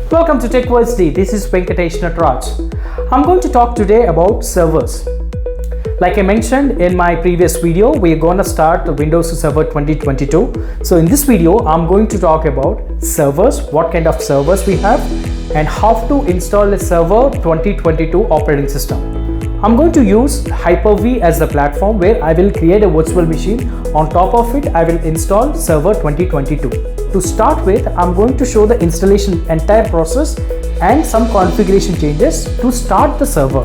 Welcome to tecversity. This is Venkatesh Nataraj. I'm going to talk today about servers. Like I mentioned in my previous video, we're going to start the Windows Server 2022. So in this video, I'm going to talk about servers, what kind of servers we have, and how to install a Server 2022 operating system. I'm going to use Hyper-V as the platform where I will create a virtual machine. On top of it, I will install Server 2022. To start with, I'm going to show the installation entire process and some configuration changes to start the server.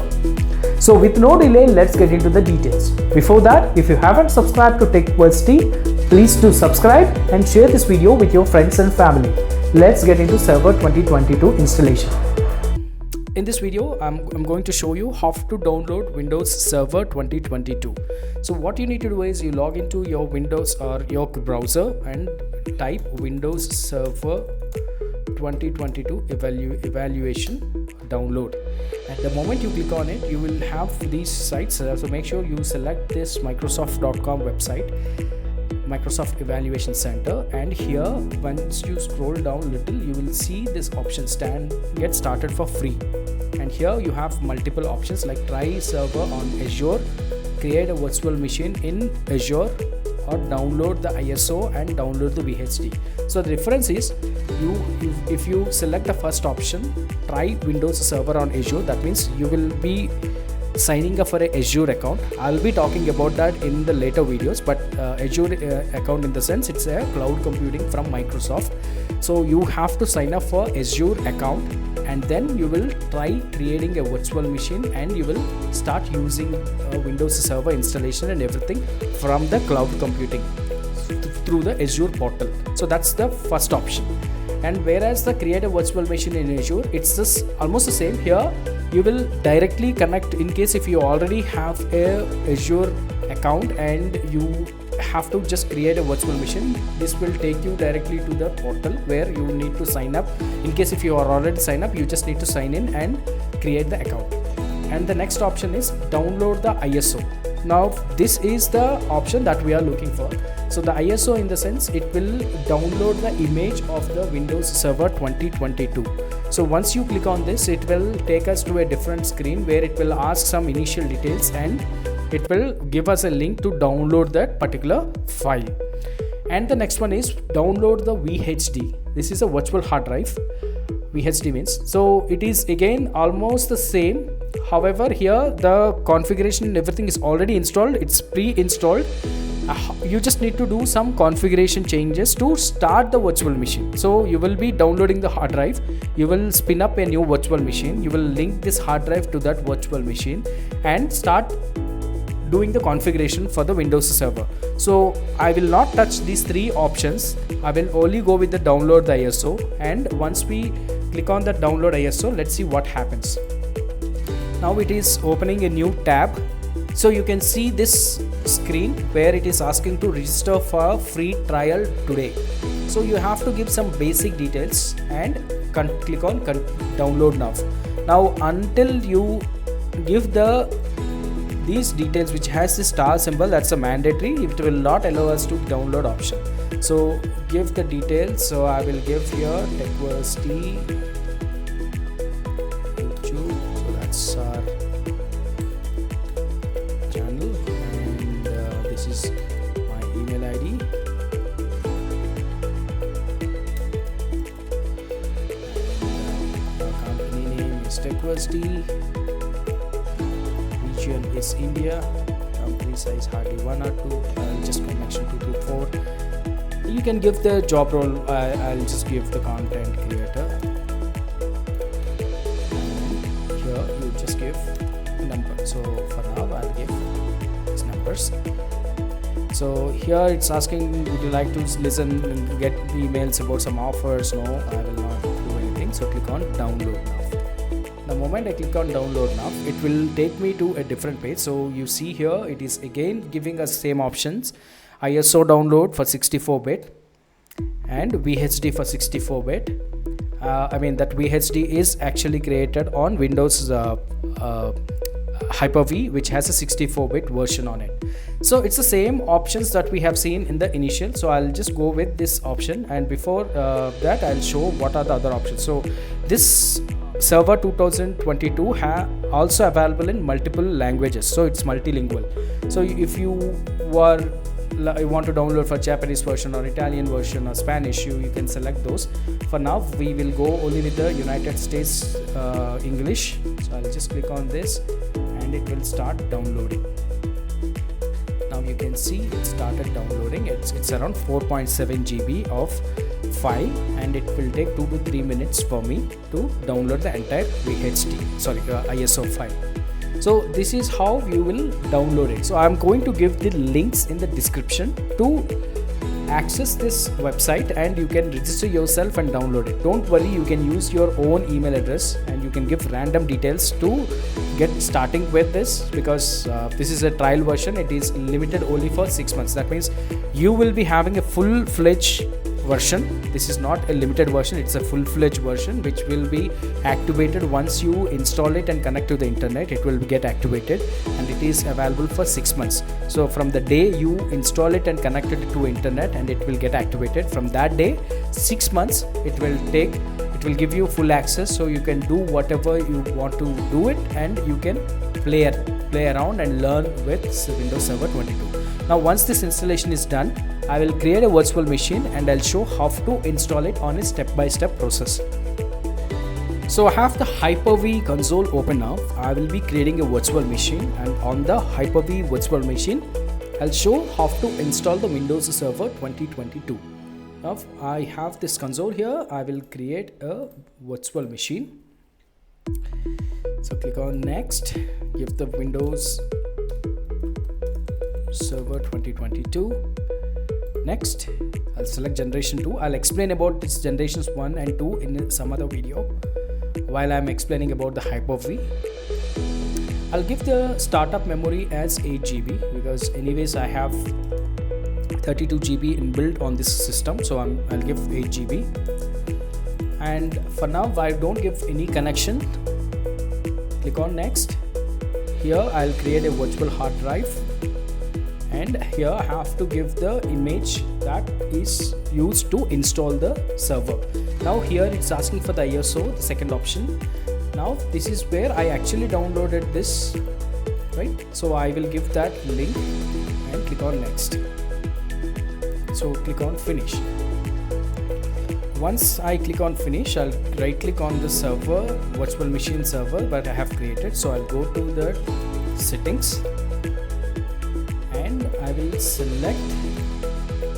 So with no delay, let's get into the details. Before that, if you haven't subscribed to tecversity, please do subscribe and share this video with your friends and family. Let's get into Server 2022 installation. In this video, I'm going to show you how to download Windows Server 2022. So what you need to do is you log into your Windows or your browser and type Windows Server 2022 evaluation download. At the moment you click on it, you will have these sites. So make sure you select this Microsoft.com website, Microsoft Evaluation Center, and here once you scroll down a little, you will see this option get started for free. And here you have multiple options like try server on Azure, create a virtual machine in Azure, or download the ISO and download the VHD. So the difference is if you select the first option, try Windows Server on Azure, that means you will be signing up for an Azure account. I'll be talking about that in the later videos, but Azure account in the sense it's a cloud computing from Microsoft. So you have to sign up for Azure account and then you will try creating a virtual machine and you will start using Windows Server installation and everything from the cloud computing through the Azure portal. So that's the first option. And whereas the create a virtual machine in Azure, it's just almost the same. Here you will directly connect in case if you already have a Azure account and you have to just create a virtual machine. This will take you directly to the portal where you need to sign up. In case if you are already signed up, you just need to sign in and create the account. And the next option is download the ISO. Now this is the option that we are looking for. So the ISO in the sense it will download the image of the Windows Server 2022. So once you click on this, it will take us to a different screen where it will ask some initial details and it will give us a link to download that particular file. And the next one is download the VHD. This is a virtual hard drive. VHD means, so it is again almost the same. However, here the configuration and everything is already installed. It's pre-installed. You just need to do some configuration changes to start the virtual machine. So you will be downloading the hard drive. You will spin up a new virtual machine. You will link this hard drive to that virtual machine and start doing the configuration for the Windows Server. So I will not touch these three options. I will only go with the download the ISO, and once we click on the download ISO, let's see what happens. Now it is opening a new tab. So you can see this screen where it is asking to register for a free trial today. So you have to give some basic details and click on download now. Now until you give these details which has the star symbol, that's a mandatory, it will not allow us to download option. So give the details. So I will give here tecversity YouTube. So that's our channel, and this is my email ID. And, company name is tecversity. Region is India. Company size hardly 1 or 2. Just connection 2 to 4. You can give the job role. I'll just give the content creator. And here you just give a number. So for now I'll give these numbers. So here it's asking, would you like to listen and get emails about some offers? No, I will not do anything. So click on download now. The moment I click on download now, it will take me to a different page. So you see here it is again giving us same options. ISO download for 64-bit and VHD for 64-bit. I mean that VHD is actually created on Windows Hyper-V, which has a 64-bit version on it. So it's the same options that we have seen in the initial. So I'll just go with this option, and before that I'll show what are the other options. So this server 2022 also available in multiple languages, so it's multilingual. So if you want to download for Japanese version or Italian version or Spanish, you can select those. For now we will go only with the United States English. So I'll just click on this and it will start downloading. Now you can see it started downloading. It's around 4.7 GB of file, and it will take 2 to 3 minutes for me to download the entire ISO file. So this is how you will download it. So I'm going to give the links in the description to access this website, and you can register yourself and download it. Don't worry, you can use your own email address and you can give random details to get starting with this, because this is a trial version. It is limited only for 6 months. That means you will be having a full-fledged version. This is not a limited version, it's a full-fledged version which will be activated once you install it and connect to the internet. It will get activated, and it is available for 6 months. So from the day you install it and connect it to internet, and it will get activated, from that day 6 months it will take. It will give you full access, so you can do whatever you want to do it, and you can play around and learn with Windows Server 22. Now once this installation is done, I will create a virtual machine and I'll show how to install it on a step-by-step process. So I have the Hyper-V console open now. I will be creating a virtual machine, and on the Hyper-V virtual machine I'll show how to install the Windows Server 2022. Now I have this console here. I will create a virtual machine. So click on next, give the Windows Server 2022. Next, I'll select generation 2. I'll explain about this generations 1 and 2 in some other video while I'm explaining about the Hyper-V. I'll give the startup memory as 8 GB because anyways I have 32 GB inbuilt on this system, so I'll give 8 GB. And for now I don't give any connection. Click on next. Here I'll create a virtual hard drive, and here I have to give the image that is used to install the server. Now here it's asking for the ISO, the second option. Now this is where I actually downloaded this, right? So I will give that link and click on next. So click on finish. Once I click on finish, I'll right click on the server, virtual machine server that I have created. So I'll go to the settings and I will select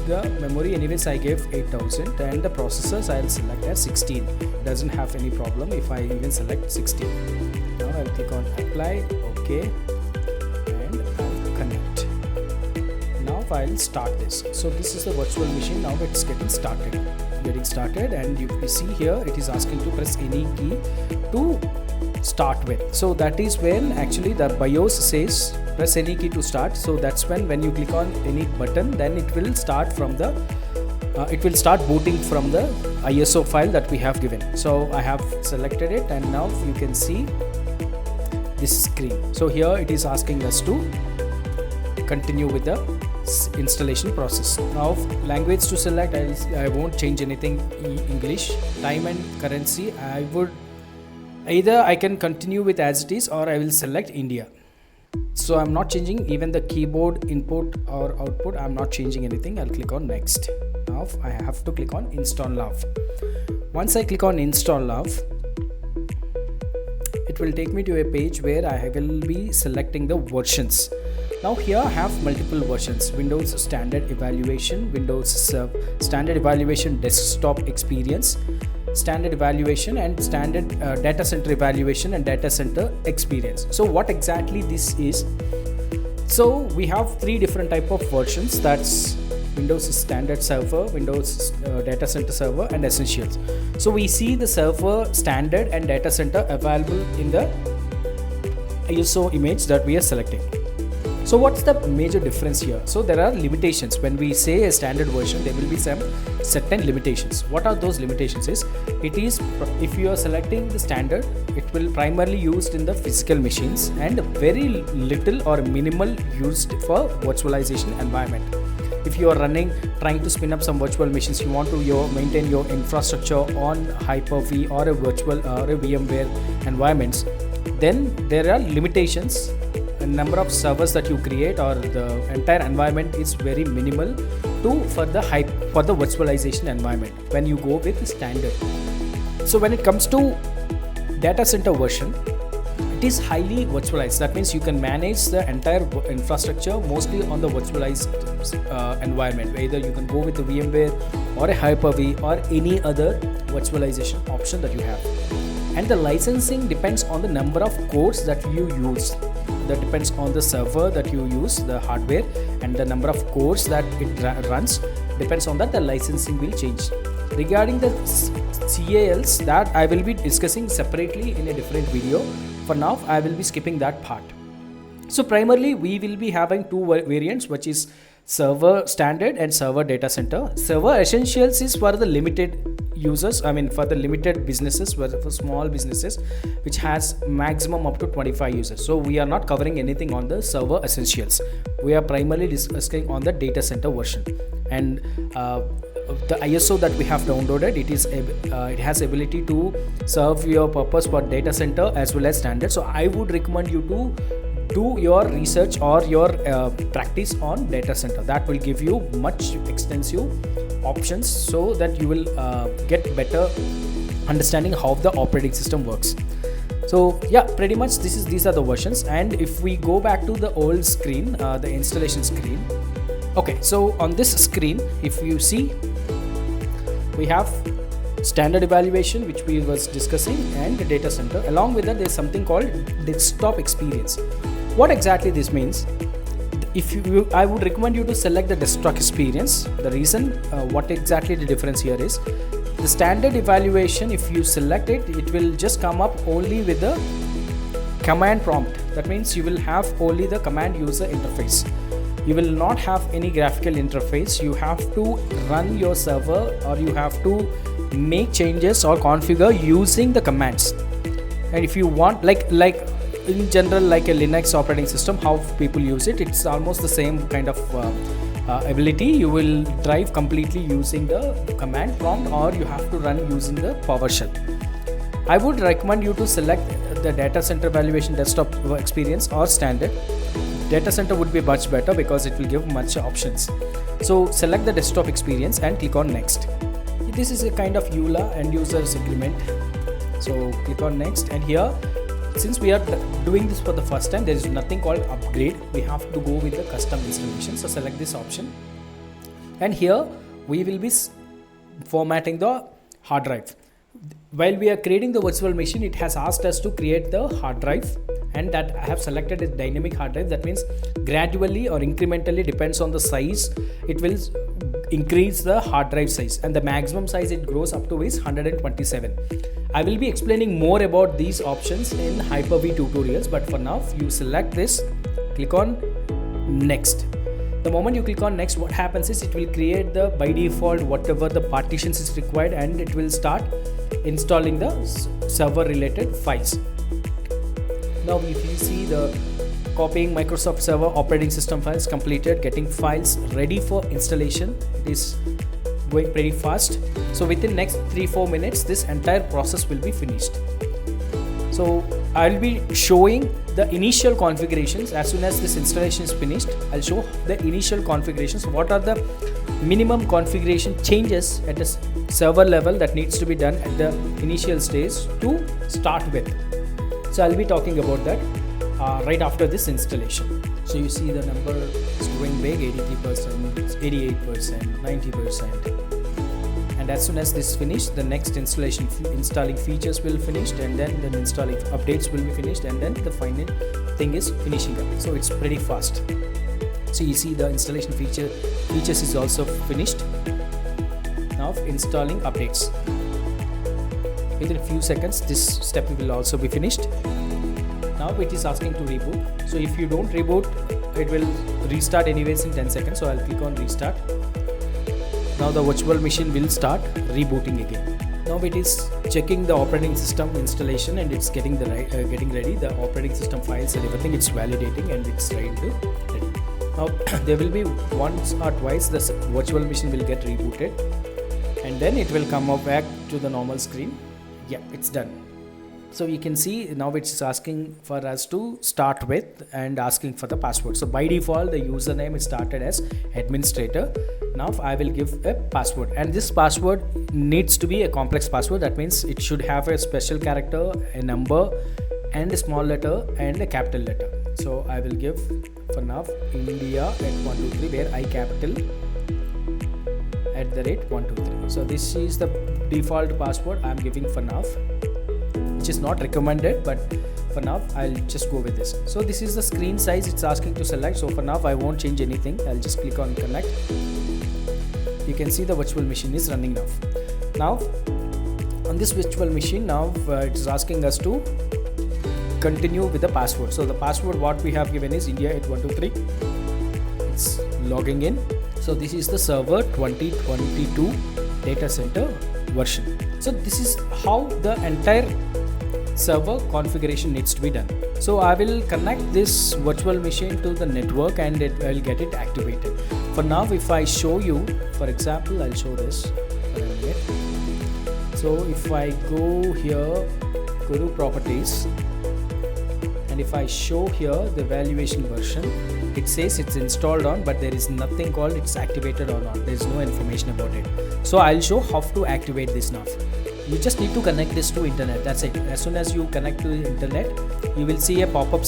the memory. Anyways I gave 8000, and the processors I'll select as 16. Doesn't have any problem if I even select 16. Now I'll click on apply, okay, and I'll connect. Now I'll start this. So this is the virtual machine. Now it's getting started, and you see here it is asking to press any key to start with. So that is when actually the BIOS says press any key to start. So that's when you click on any button, then it will start from the it will start booting from the ISO file that we have given. So I have selected it, and now you can see this screen. So here it is asking us to continue with the installation process. Now language to select, I won't change anything. English. Time and currency, I would either I can continue with as it is, or I will select India. So I'm not changing even the keyboard input or output. I'm not changing anything. I'll click on next. Now I have to click on install now. Once I click on install now, it will take me to a page where I will be selecting the versions. Now here I have multiple versions: Windows Standard Evaluation, Windows Standard Evaluation Desktop Experience, Standard Evaluation, and Standard Data Center Evaluation and Data Center Experience. So what exactly this is? So we have three different type of versions. That's Windows Standard Server, Windows Data Center Server, and Essentials. So we see the server, standard, and data center available in the ISO image that we are selecting. So what's the major difference here? So there are limitations. When we say a standard version, there will be some certain limitations. What are those limitations? Is it is, if you are selecting the standard, it will primarily used in the physical machines and very little or minimal used for virtualization environment. If you are trying to spin up some virtual machines, you want to maintain your infrastructure on Hyper-V or a virtual or a VMware environments, then there are limitations. The number of servers that you create or the entire environment is very minimal for the virtualization environment when you go with the standard. So when it comes to data center version, it is highly virtualized. That means you can manage the entire infrastructure mostly on the virtualized environment. Either you can go with the VMware or a Hyper-V or any other virtualization option that you have. And the licensing depends on the number of cores that you use. That depends on the server that you use, the hardware, and the number of cores that it runs. Depends on that, the licensing will change. Regarding the CALs, that I will be discussing separately in a different video. For now, I will be skipping that part. So primarily we will be having two variants, which is server standard and server data center. Server essentials is for the limited users, for the limited businesses, for small businesses which has maximum up to 25 users. So we are not covering anything on the server essentials. We are primarily discussing on the data center version. And the ISO that we have downloaded, it has ability to serve your purpose for data center as well as standard. So I would recommend you to do your research or your practice on data center. That will give you much extensive options so that you will get better understanding how the operating system works. So yeah, pretty much these are the versions. And if we go back to the old screen, the installation screen. Okay, so on this screen, if you see, we have standard evaluation, which we was discussing, and the data center. Along with that, there's something called desktop experience. What exactly this means? I would recommend you to select the desktop experience. The reason, what exactly the difference here is, the standard evaluation, if you select it, it will just come up only with the command prompt. That means you will have only the command user interface. You will not have any graphical interface. You have to run your server, or you have to make changes or configure using the commands. And if you want, like in general, like a Linux operating system, how people use it, it's almost the same kind of ability. You will drive completely using the command prompt, or you have to run using the PowerShell. I would recommend you to select the data center evaluation desktop experience or standard. Data center would be much better because it will give much options. So select the desktop experience and click on next. This is a kind of EULA, end users agreement. So click on next, and here, since we are doing this for the first time, there is nothing called upgrade. We have to go with the custom installation. So select this option, and here we will be formatting the hard drive. While we are creating the virtual machine, it has asked us to create the hard drive, and that I have selected a dynamic hard drive. That means gradually or incrementally, depends on the size, it will increase the hard drive size, and the maximum size it grows up to is 127. I will be explaining more about these options in Hyper-V tutorials, but for now, you select this, click on next. The moment you click on next, what happens is it will create the by default whatever the partitions is required, and it will start installing the server related files. Now if you see the copying Microsoft Server operating system files completed, getting files ready for installation, it is going pretty fast. So within next 3-4 minutes, this entire process will be finished. So I'll be showing the initial configurations. As soon as this installation is finished, I'll show the initial configurations. What are the minimum configuration changes at the server level that needs to be done at the initial stage to start with. So I'll be talking about that right after this installation. So you see the number is growing big, 83%, 88%, 90%. And as soon as this is finished, the next installing features will finish, and then the installing updates will be finished, and then the final thing is finishing up. So it's pretty fast. So you see the installation features is also finished. Now installing updates. Within a few seconds, this step will also be finished. Now it is asking to reboot. So if you don't reboot, it will restart anyways in 10 seconds, so I'll click on restart. Now the virtual machine will start rebooting again. Now it is checking the operating system installation and it's getting ready, the operating system files and everything. It's validating and it's ready. Now there will be once or twice the virtual machine will get rebooted, and then it will come up back to the normal screen. Yeah, it's done. So you can see now it's asking for us to start with and asking for the password. So by default the username is started as administrator. Now I will give a password, and this password needs to be a complex password. That means it should have a special character, a number and a small letter and a capital letter. So I will give for now India at 123, where I capital @123. So this is the default password I'm giving for now, which is not recommended, but for now I'll just go with this. So this is the screen size it's asking to select. So for now I won't change anything. I'll just click on connect. You can see the virtual machine is running now. Now on this virtual machine, now it is asking us to continue with the password. So the password what we have given is India at 123. It's logging in. So this is the server 2022 data center version. So this is how the entire server configuration needs to be done. So I will connect this virtual machine to the network and I'll get it activated. For now, if I show you, for example, I'll show this for a minute. So if I go here, go to properties, and if I show here the evaluation version, it says it's installed on, but there is nothing called it's activated or not. There is no information about it. So I'll show how to activate this now. You just need to connect this to internet. That's it. As soon as you connect to the internet, you will see a pop-up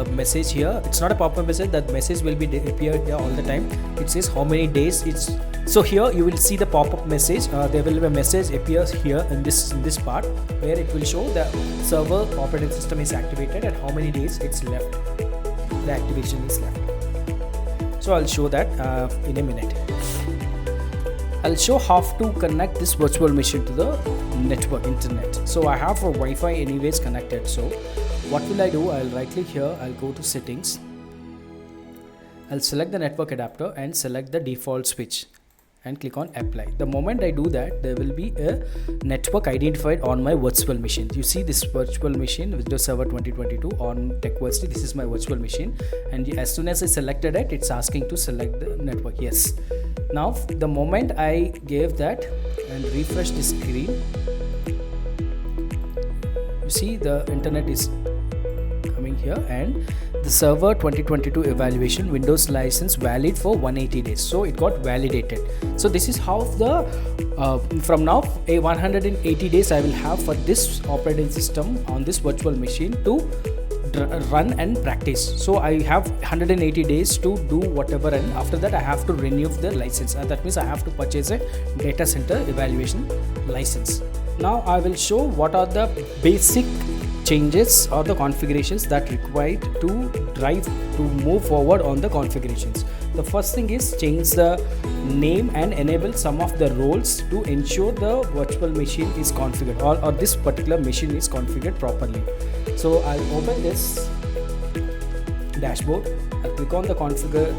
message here. It's not a pop-up message. That message will be appear here all the time. It says how many days it's. So here you will see the pop-up message. There will be a message appears here in this part, where it will show the server operating system is activated and how many days it's left. The activation is left. So I'll show that in a minute. I'll show how to connect this virtual machine to the network internet. So I have a Wi-Fi anyways connected. So what will I do? I'll right click here. I'll go to settings. I'll select the network adapter and select the default switch and click on apply. The moment I do that, there will be a network identified on my virtual machine. You see this virtual machine, Windows Server 2022 on tecversity. This is my virtual machine, and as soon as I selected it, it's asking to select the network. Yes. Now the moment I gave that and refresh the screen, you see the internet is coming here, and the server 2022 evaluation Windows license valid for 180 days. So it got validated. So this is how the from now a 180 days I will have for this operating system on this virtual machine to run and practice. So I have 180 days to do whatever, and after that I have to renew the license. That means I have to purchase a data center evaluation license. Now I will show what are the basic changes or the configurations that required to move forward on the configurations. The first thing is change the name and enable some of the roles to ensure the virtual machine is configured or this particular machine is configured properly. So I'll open this dashboard. I'll click on the configure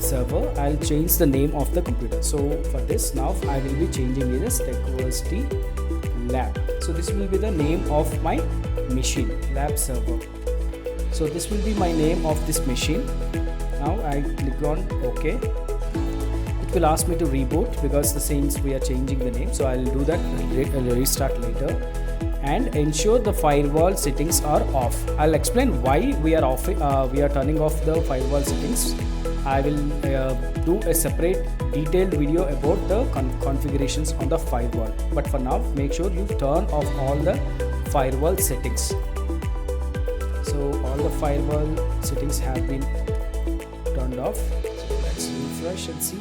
server. I'll change the name of the computer. So for this now I will be changing it as tecversity lab. So this will be the name of my machine, lab server. So this will be my name of this machine. Now I click on OK. It will ask me to reboot because since we are changing the name. So I'll do that and restart later. And ensure the firewall settings are off. I'll explain why we are turning off the firewall settings. I will do a separate detailed video about the configurations on the firewall. But for now, make sure you turn off all the firewall settings. So all the firewall settings have been turned off. So let's refresh and see.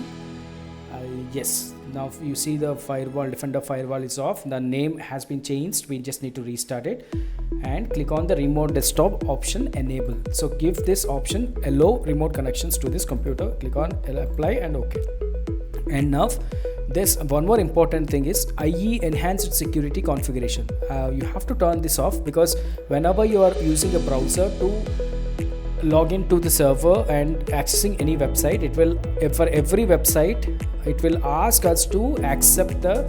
Yes, now you see the firewall, Defender firewall is off. The name has been changed. We just need to restart it and click on the remote desktop option, enable. So give this option allow remote connections to this computer. Click on apply and OK. And now there's one more important thing is IE enhanced security configuration. You have to turn this off because whenever you are using a browser to log into the server and accessing any website, it will, for every website, it will ask us to accept the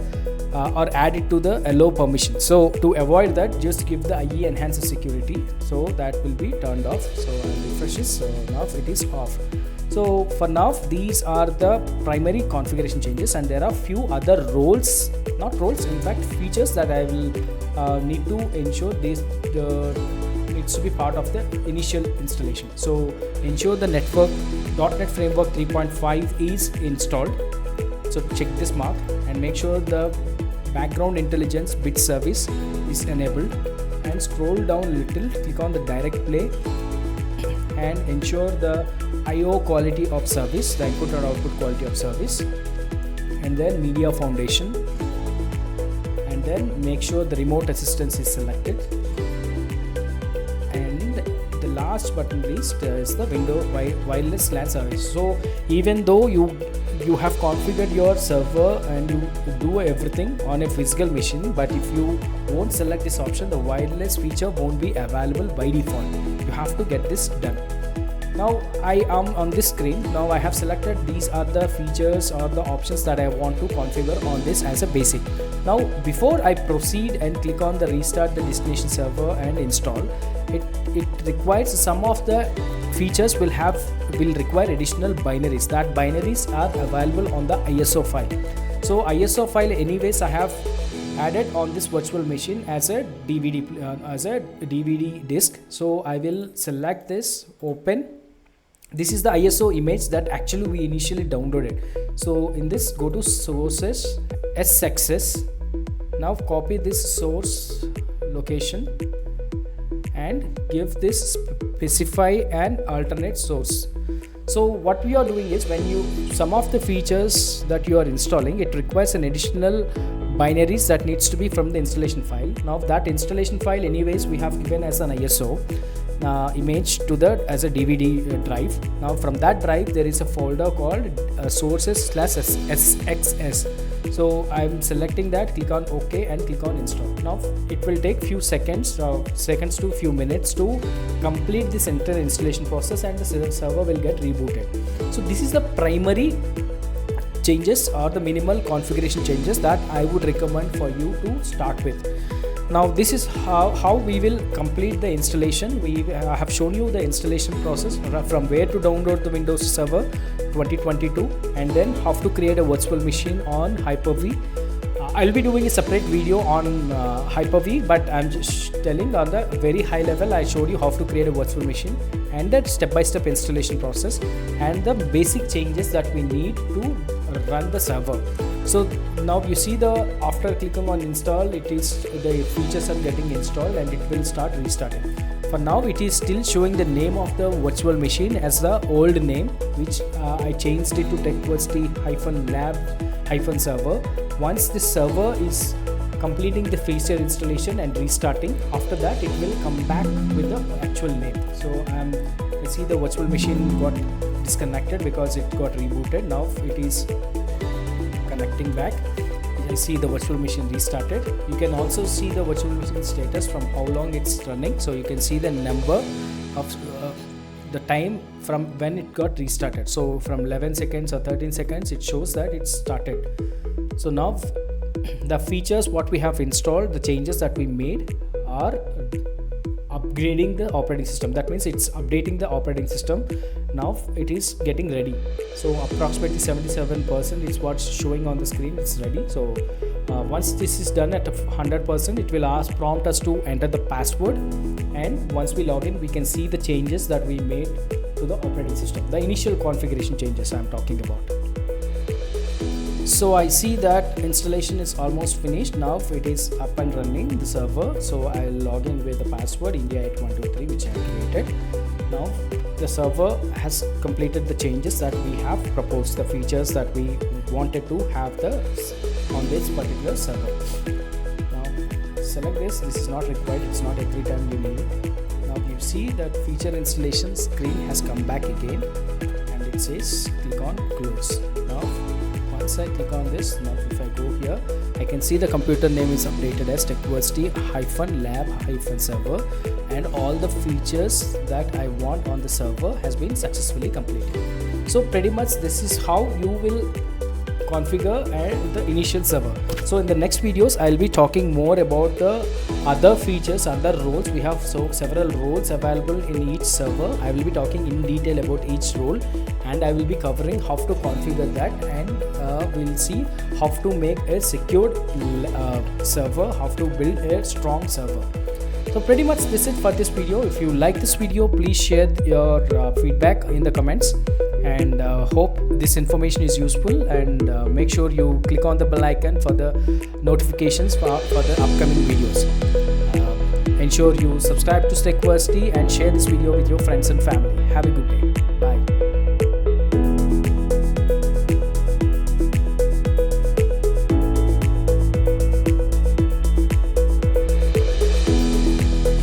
or add it to the allow permission. So to avoid that, just give the IE enhancer security, so that will be turned off. So I'll refresh this. So now it is off. So for now, these are the primary configuration changes, and there are few other roles, not roles, in fact features that I will need to ensure this needs to be part of the initial installation. So ensure the .NET Framework 3.5 is installed. So check this mark and make sure the background intelligence bit service is enabled, and scroll down a little, click on the direct play, and ensure the IO quality of service, the input or output quality of service, and then media foundation, and then make sure the remote assistance is selected, and the last but not least is the window wireless LAN service. So even though you have configured your server and you do everything on a physical machine, but if you won't select this option, the wireless feature won't be available by default. You have to get this done. Now I am on this screen. Now I have selected these are the features or the options that I want to configure on this as a basic. Now before I proceed and click on the restart the destination server and install, it requires some of the features will require additional binaries. That binaries are available on the ISO file. So ISO file anyways I have added on this virtual machine as a DVD disk. So I will select this, open. This is the ISO image that actually we initially downloaded. So in this, go to sources, SXS. Now copy this source location and give this specify an alternate source. So what we are doing is, when some of the features that you are installing, it requires an additional binaries that needs to be from the installation file. Now that installation file anyways we have given as an ISO image to as a DVD drive. Now from that drive there is a folder called sources/SXS. So I'm selecting that, click on OK and click on install. Now it will take few seconds to few minutes to complete this entire installation process, and the server will get rebooted. So this is the primary changes or the minimal configuration changes that I would recommend for you to start with. Now this is how we will complete the installation. We have shown you the installation process, from where to download the Windows Server 2022, and then how to create a virtual machine on Hyper-V. I'll be doing a separate video on Hyper-V, but I'm just telling on the very high level. I showed you how to create a virtual machine and that step-by-step installation process and the basic changes that we need to run the server. So now you see after clicking on install, the features are getting installed and it will start restarting. For now it is still showing the name of the virtual machine as the old name, which I changed it to tecversity-lab-server. Once this server is completing the feature installation and restarting, after that it will come back with the actual name. So you see the virtual machine got disconnected because it got rebooted. Now it is connecting back. You can see the virtual machine restarted. You can also see the virtual machine status from how long it's running. So you can see the number of the time from when it got restarted. So from 11 seconds or 13 seconds it shows that it started. So now the features what we have installed, the changes that we made are upgrading the operating system. That means it's updating the operating system. Now it is getting ready. So approximately 77% is what's showing on the screen. It's ready. So once this is done at 100%, it will prompt us to enter the password, and once we log in we can see the changes that we made to the operating system, the initial configuration changes I'm talking about. So I see that installation is almost finished. Now it is up and running, the server. So I'll log in with the password India8123 which I created. Now the server has completed the changes that we have proposed, the features that we wanted to have on this particular server. Now select this is not required, it's not every time you need it. Now you see that feature installation screen has come back again and it says click on close. Now once I click on this, now if I go here, I can see the computer name is updated as tecversity-lab-server, and all the features that I want on the server has been successfully completed. So pretty much this is how you will configure the initial server. So in the next videos I'll be talking more about the other features, other roles. We have several roles available in each server. I will be talking in detail about each role, and I will be covering how to configure that, and we'll see how to make a secured server, how to build a strong server. So pretty much this is for this video. If you like this video, please share your feedback in the comments, and hope this information is useful, and make sure you click on the bell icon for the notifications for the upcoming videos. Ensure you subscribe to tecversity and share this video with your friends and family. Have a good day.